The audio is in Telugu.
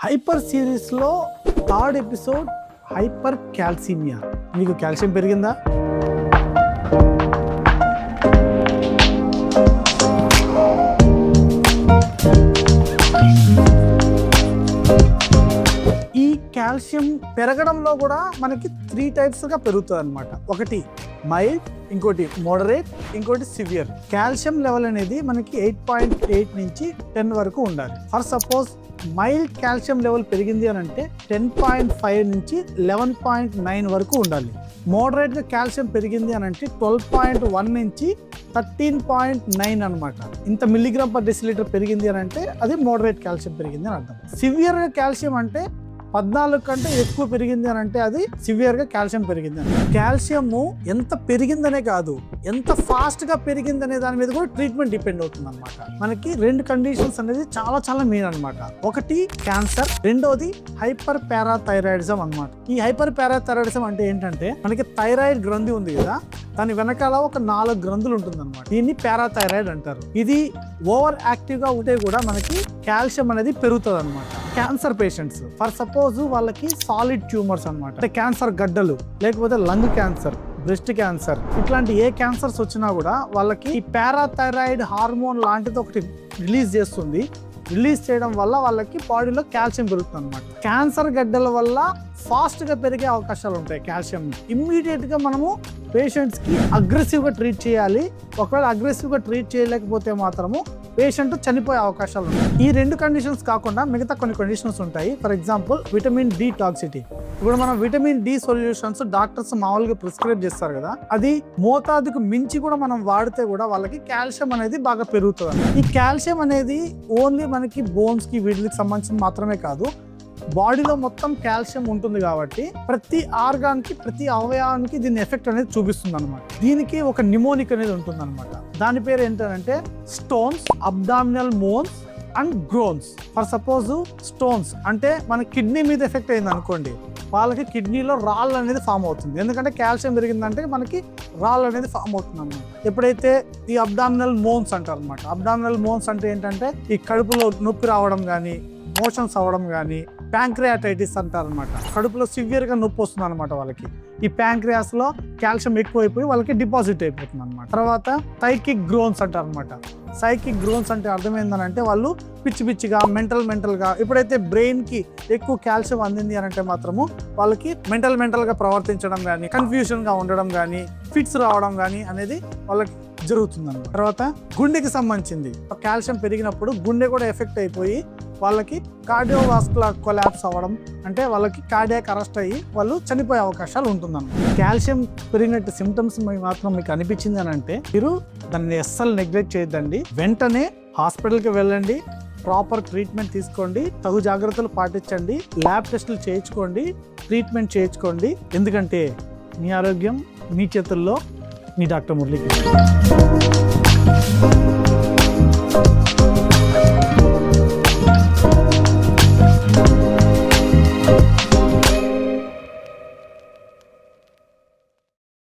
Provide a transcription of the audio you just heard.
హైపర్ సిరీస్లో థర్డ్ ఎపిసోడ్ హైపర్ క్యాల్సిమియా. మీకు కాల్షియం పెరిగిందా? ఈ కాల్షియం పెరగడంలో కూడా మనకి 3 టైప్స్గా పెరుగుతుంది అనమాట. ఒకటి మైల్డ్, ఇంకోటి మోడరేట్, ఇంకోటి సివియర్. కాల్షియం లెవెల్ అనేది మనకి 8.8 నుంచి 10 వరకు ఉండాలి. For suppose mild calcium level పెరిగింది అని అంటే 10.5 నుంచి 11.9 వరకు ఉండాలి. మోడరేట్గా కాల్షియం పెరిగింది అని అంటే 12.1 నుంచి 13.9 అనమాట. ఇంత మిల్లీగ్రామ్ పర్ డెసిలీటర్ పెరిగింది అని అంటే అది మోడరేట్ కాల్షియం పెరిగింది అని అర్థం. సివియర్గా కాల్షియం అంటే 14 కంటే ఎక్కువ పెరిగింది అని అంటే అది సివియర్గా కాల్షియం పెరిగింది అని. కాల్షియము ఎంత పెరిగిందనే కాదు, ఎంత ఫాస్ట్గా పెరిగిందనే దాని మీద కూడా ట్రీట్మెంట్ డిపెండ్ అవుతుంది అనమాట. మనకి 2 కండిషన్స్ అనేది చాలా మెయిన్ అనమాట. ఒకటి క్యాన్సర్, రెండోది హైపర్ పారాథైరాయిడిజం అనమాట. ఈ హైపర్ పారాథైరాయిడిజం అంటే ఏంటంటే మనకి థైరాయిడ్ గ్రంథి ఉంది కదా, దాని వెనకాల ఒక 4 గ్రంథులు ఉంటుంది అనమాట. దీన్ని పారాథైరాయిడ్ అంటారు. ఇది ఓవర్ యాక్టివ్గా ఉంటే కూడా మనకి కాల్షియం అనేది పెరుగుతుంది అనమాట. క్యాన్సర్ పేషెంట్స్ ఫర్ సపోజ్ వాళ్ళకి సాలిడ్ ట్యూమర్స్ అనమాట, అంటే క్యాన్సర్ గడ్డలు, లేకపోతే లంగ్ క్యాన్సర్, బ్రెస్ట్ క్యాన్సర్, ఇట్లాంటి ఏ క్యాన్సర్స్ వచ్చినా కూడా వాళ్ళకి ఈ పారాథైరాయిడ్ హార్మోన్ లాంటిది ఒకటి రిలీజ్ చేస్తుంది. రిలీజ్ చేయడం వల్ల వాళ్ళకి బాడీలో కాల్షియం పెరుగుతుంది అనమాట. క్యాన్సర్ గడ్డల వల్ల ఫాస్ట్గా పెరిగే అవకాశాలు ఉంటాయి. కాల్షియం ఇమ్మీడియట్గా మనము పేషెంట్స్కి అగ్రెసివ్గా ట్రీట్ చేయాలి. ఒకవేళ అగ్రెసివ్గా ట్రీట్ చేయలేకపోతే మాత్రము పేషెంట్ చనిపోయే అవకాశాలు ఉంటాయి. ఈ 2 కండిషన్స్ కాకుండా మిగతా కొన్ని కండిషన్స్ ఉంటాయి. For example vitamin D toxicity. ఇప్పుడు మనం విటమిన్ డి సొల్యూషన్స్ డాక్టర్స్ మామూలుగా ప్రిస్క్రైబ్ చేస్తారు కదా, అది మోతాదుకు మించి కూడా మనం వాడితే కూడా వాళ్ళకి కాల్షియం అనేది బాగా పెరుగుతుంది. ఈ కాల్షియం అనేది ఓన్లీ మనకి బోన్స్కి వీటికి సంబంధించి మాత్రమే కాదు, బాడీలో మొత్తం కాల్షియం ఉంటుంది కాబట్టి ప్రతి ఆర్గాన్కి, ప్రతి అవయవానికి దీని ఎఫెక్ట్ అనేది చూపిస్తుంది అనమాట. దీనికి ఒక నిమోనిక్ అనేది ఉంటుంది అనమాట. దాని పేరు ఏంటంటే stones, abdominal moans and groans. For suppose stones అంటే మన కిడ్నీ మీద ఎఫెక్ట్ అయింది అనుకోండి, వాళ్ళకి కిడ్నీలో రాళ్ళు అనేది ఫామ్ అవుతుంది. ఎందుకంటే కాల్షియం పెరిగిందంటే మనకి రాళ్ళు అనేది ఫామ్ అవుతుంది అన్నమాట. ఎప్పుడైతే ఈ అబ్డామినల్ మోన్స్ అంటారు అనమాట. అబ్డామినల్ మోన్స్ అంటే ఏంటంటే ఈ కడుపులో నొప్పి రావడం కానీ, మోషన్స్ అవ్వడం కానీ, ప్యాంక్రియాటైటిస్ అంటారు అనమాట. కడుపులో సివియర్గా నొప్పి వస్తుంది అనమాట వాళ్ళకి. ఈ ప్యాంక్రియాస్లో కాల్షియం ఎక్కువైపోయి వాళ్ళకి డిపాజిట్ అయిపోతుంది అనమాట. తర్వాత సైకిక్ గ్రోన్స్ అంటారు అనమాట. సైకిక్ గ్రోన్స్ అంటే అర్థమైందనంటే వాళ్ళు పిచ్చిగా మెంటల్గా, ఎప్పుడైతే బ్రెయిన్కి ఎక్కువ కాల్షియం అందింది అని అంటే మాత్రము వాళ్ళకి మెంటల్గా ప్రవర్తించడం కానీ, కన్ఫ్యూషన్గా ఉండడం కానీ, ఫిట్స్ రావడం కానీ అనేది వాళ్ళకి జరుగుతుందన్నమాట. తర్వాత గుండెకి సంబంధించింది కాల్షియం పెరిగినప్పుడు గుండె కూడా ఎఫెక్ట్ అయిపోయి వాళ్ళకి కార్డియోవాస్కులర్ కొలాప్స్ అవ్వడం, అంటే వాళ్ళకి కార్డియాక్ అరెస్ట్ అయ్యి వాళ్ళు చనిపోయే అవకాశాలు ఉంటుందన్నమాట. కాల్షియం పెరిగినట్టు సిమ్టమ్స్ మాత్రం మీకు అనిపించింది అని అంటే మీరు దాన్ని అస్సలు నెగ్లెక్ట్ చేయొద్దండి. వెంటనే హాస్పిటల్కి వెళ్ళండి, ప్రాపర్ ట్రీట్మెంట్ తీసుకోండి, తగు జాగ్రత్తలు పాటించండి, ల్యాబ్ టెస్టులు చేయించుకోండి, ట్రీట్మెంట్ చేయించుకోండి. ఎందుకంటే మీ ఆరోగ్యం మీ చేతుల్లో. మీ డాక్టర్ మురళీ.